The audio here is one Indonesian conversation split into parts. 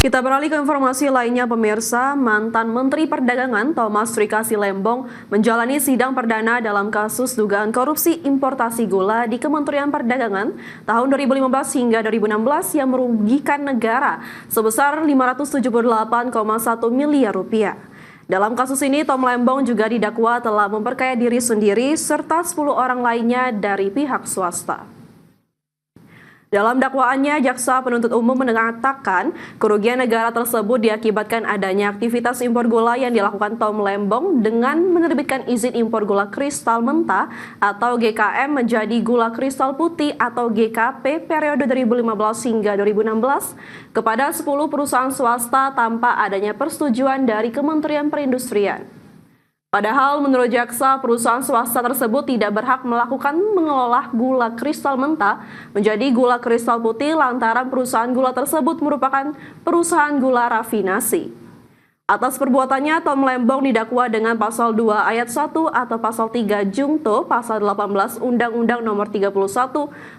Kita beralih ke informasi lainnya, pemirsa. Mantan Menteri Perdagangan Thomas Trikasi Lembong menjalani sidang perdana dalam kasus dugaan korupsi importasi gula di Kementerian Perdagangan tahun 2015 hingga 2016 yang merugikan negara sebesar 578,1 miliar rupiah. Dalam kasus ini, Tom Lembong juga didakwa telah memperkaya diri sendiri serta 10 orang lainnya dari pihak swasta. Dalam dakwaannya, jaksa penuntut umum mengatakan kerugian negara tersebut diakibatkan adanya aktivitas impor gula yang dilakukan Tom Lembong dengan menerbitkan izin impor gula kristal mentah atau GKM menjadi gula kristal putih atau GKP periode 2015 hingga 2016 kepada 10 perusahaan swasta tanpa adanya persetujuan dari Kementerian Perindustrian. Padahal menurut jaksa, perusahaan swasta tersebut tidak berhak melakukan mengolah gula kristal mentah menjadi gula kristal putih lantaran perusahaan gula tersebut merupakan perusahaan gula rafinasi. Atas perbuatannya, Tom Lembong didakwa dengan pasal 2 ayat 1 atau pasal 3 Jungto pasal 18 Undang-Undang Nomor 31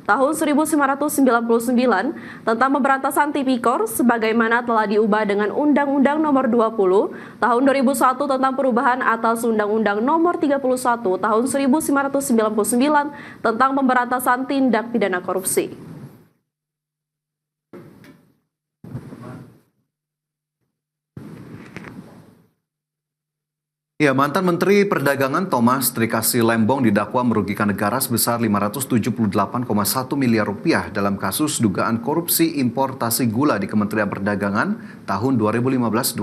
Tahun 1999 tentang pemberantasan tipikor sebagaimana telah diubah dengan Undang-Undang Nomor 20 Tahun 2001 tentang perubahan atas Undang-Undang Nomor 31 Tahun 1999 tentang pemberantasan tindak pidana korupsi. Ya, mantan Menteri Perdagangan Thomas Trikasi Lembong didakwa merugikan negara sebesar 578,1 miliar rupiah dalam kasus dugaan korupsi importasi gula di Kementerian Perdagangan tahun 2015-2016.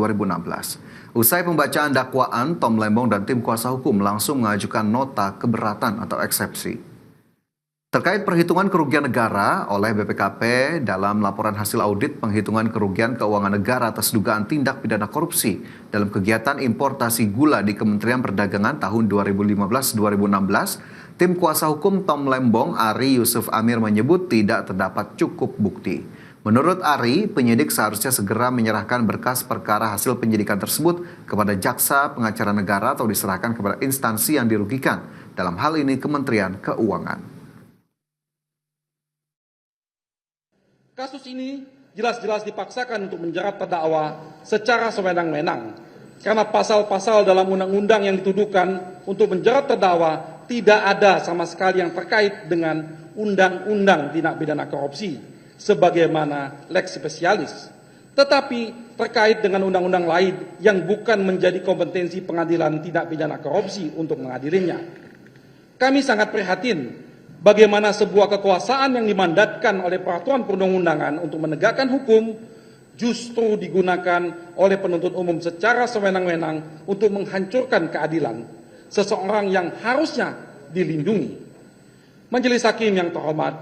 Usai pembacaan dakwaan, Tom Lembong dan tim kuasa hukum langsung mengajukan nota keberatan atau eksepsi. Terkait perhitungan kerugian negara oleh BPKP dalam laporan hasil audit penghitungan kerugian keuangan negara atas dugaan tindak pidana korupsi dalam kegiatan importasi gula di Kementerian Perdagangan tahun 2015-2016, tim kuasa hukum Tom Lembong, Ari Yusuf Amir menyebut tidak terdapat cukup bukti. Menurut Ari, penyidik seharusnya segera menyerahkan berkas perkara hasil penyidikan tersebut kepada jaksa pengacara negara atau diserahkan kepada instansi yang dirugikan, dalam hal ini Kementerian Keuangan. Kasus ini jelas-jelas dipaksakan untuk menjerat terdakwa secara sewenang-wenang karena pasal-pasal dalam undang-undang yang dituduhkan untuk menjerat terdakwa tidak ada sama sekali yang terkait dengan undang-undang tindak pidana korupsi sebagaimana lex specialis, tetapi terkait dengan undang-undang lain yang bukan menjadi kompetensi pengadilan tindak pidana korupsi untuk mengadilinya. Kami sangat prihatin bagaimana sebuah kekuasaan yang dimandatkan oleh peraturan perundang-undangan untuk menegakkan hukum justru digunakan oleh penuntut umum secara sewenang-wenang untuk menghancurkan keadilan seseorang yang harusnya dilindungi. Majelis Hakim yang terhormat,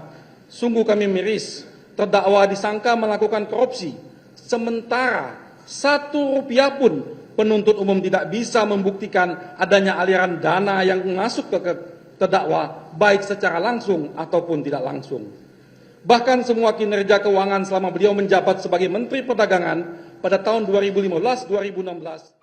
sungguh kami miris terdakwa disangka melakukan korupsi, sementara 1 rupiah pun penuntut umum tidak bisa membuktikan adanya aliran dana yang masuk ke terdakwa baik secara langsung ataupun tidak langsung. Bahkan semua kinerja keuangan selama beliau menjabat sebagai Menteri Perdagangan pada tahun 2015-2016